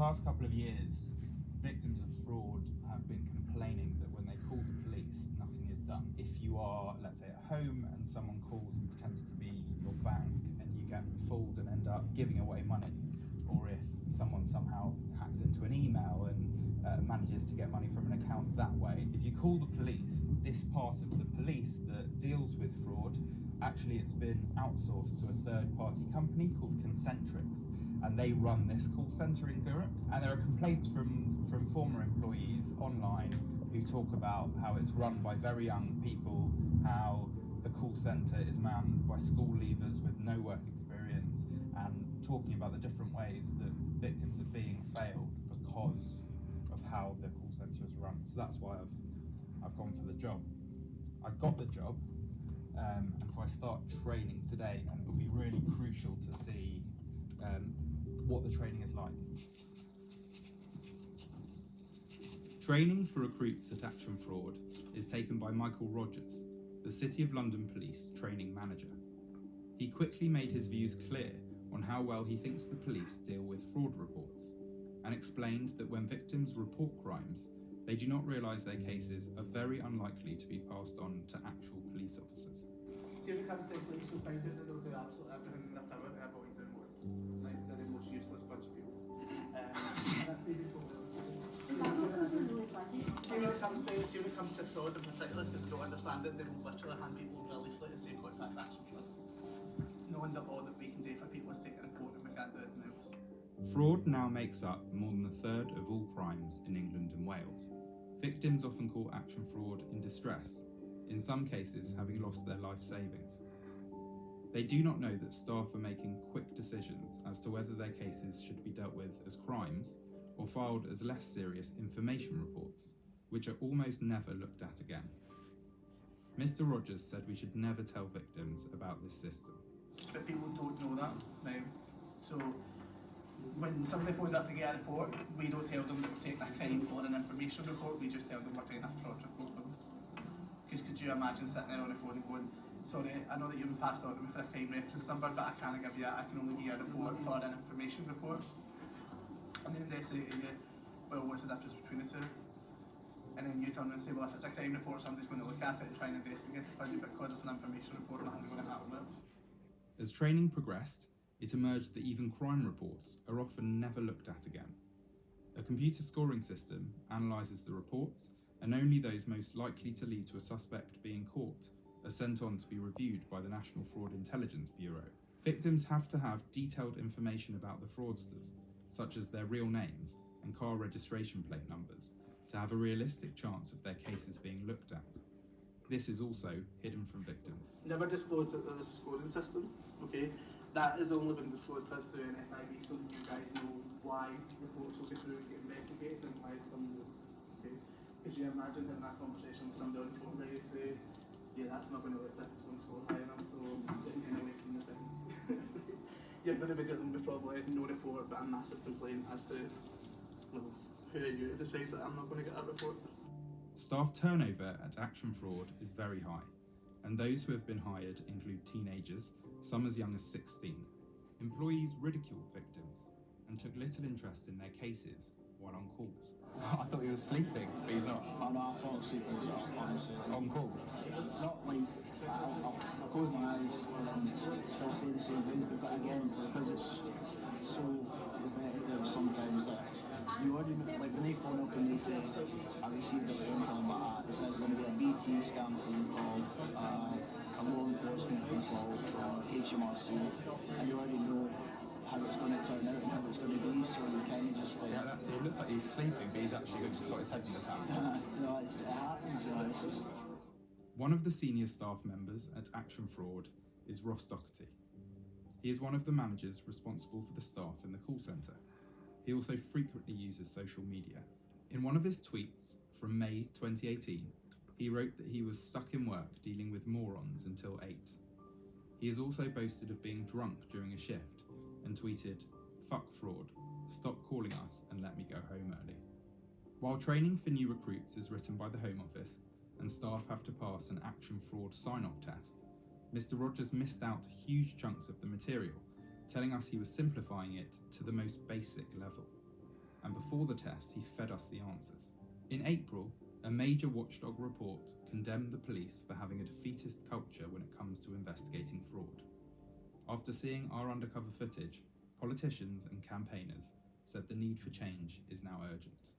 past couple of years, victims of fraud have been complaining that when they call the police, nothing is done. If you are, let's say, at home and someone calls and pretends to be your bank and you get fooled and end up giving away money, or if someone somehow hacks into an email and manages to get money from an account that way, if you call the police, this part of the police that deals with fraud, actually it's been outsourced to a third-party company called Concentrix, and they run this call centre in Guruk. And there are complaints from former employees online who talk about how it's run by very young people, how the call centre is manned by school leavers with no work experience, and talking about the different ways that victims are being failed because of how the call centre is run. So that's why I've gone for the job. I got the job, and so I start training today, and it will be really crucial to see what the training is like. Training for recruits at Action Fraud is taken by Michael Rogers, the City of London Police training manager. He quickly made his views clear on how well he thinks the police deal with fraud reports, and explained that when victims report crimes, they do not realise their cases are very unlikely to be passed on to actual police officers. See, when it comes to police, you'll find out that they'll do absolutely everything in their power to avoid doing work. Like, they're the most useless bunch of people. And that's maybe told them. See, when it comes to fraud in particular, because they don't understand it, they will literally hand people over a leaflet and say, contact Action Fraud. Knowing that all that we can do for people is take a report and we can't do anything else. Fraud now makes up more than a third of all crimes in England and Wales. Victims often call Action Fraud in distress, in some cases having lost their life savings. They do not know that staff are making quick decisions as to whether their cases should be dealt with as crimes or filed as less serious information reports, which are almost never looked at again. Mr. Rogers said we should never tell victims about this system. But people don't know that now. So when somebody phones up to get a report, we don't tell them that we're taking a crime or an information report, we just tell them we're taking a fraud report for them. Because could you imagine sitting there on the phone and going, sorry, I know that you've been passed on to me for a crime reference number, but I can't give you that, I can only give you a report for an information report. And then they say to you, well, what's the difference between the two? And then you turn and say, well, if it's a crime report, somebody's going to look at it and try and investigate it for you, but because it's an information report, nothing's going to happen with it. As training progressed, it emerged that even crime reports are often never looked at again. A computer scoring system analyses the reports, and only those most likely to lead to a suspect being caught are sent on to be reviewed by the National Fraud Intelligence Bureau. Victims have to have detailed information about the fraudsters, such as their real names and car registration plate numbers, to have a realistic chance of their cases being looked at. This is also hidden from victims. Never disclosed that there was a scoring system, okay? That has only been disclosed as through an FIB, so you guys know why reports will be through and get investigated and why some will, okay? Could you imagine having that conversation with somebody on the phone where you say, yeah, that's not going to look as if it's going to score high enough, so you're kind of wasting your time. You're going to be dealing with probably no report, but a massive complaint as to, well, who are you to decide that I'm not going to get a report? Staff turnover at Action Fraud is very high, and those who have been hired include teenagers, some as young as 16. Employees ridiculed victims and took little interest in their cases while on calls. I thought he was sleeping, but he's not. Oh no, I fall asleep honestly. On calls? Not like, I'll close my eyes and still say the same thing, but again, because it's so repetitive sometimes that you already know, like when they phone up and they say, I received a phone call, but it says going to be a BT scam phone call, a law enforcement phone call, HMRC, and you already know how it's going to turn out and how it's going to be, so you kind of just like... Yeah, it looks like he's sleeping, but he's actually just got his head in his hands. No, it happens, you know, it's just... One of the senior staff members at Action Fraud is Ross Doherty. He is one of the managers responsible for the staff in the call centre. He also frequently uses social media. In one of his tweets from May 2018, he wrote that he was stuck in work dealing with morons until 8. He has also boasted of being drunk during a shift and tweeted, "Fuck fraud, stop calling us and let me go home early." While training for new recruits is written by the Home Office and staff have to pass an Action Fraud sign-off test, Mr. Rogers missed out huge chunks of the material, telling us he was simplifying it to the most basic level. and before the test he fed us the answers. In April, a major watchdog report condemned the police for having a defeatist culture when it comes to investigating fraud. After seeing our undercover footage, politicians and campaigners said the need for change is now urgent.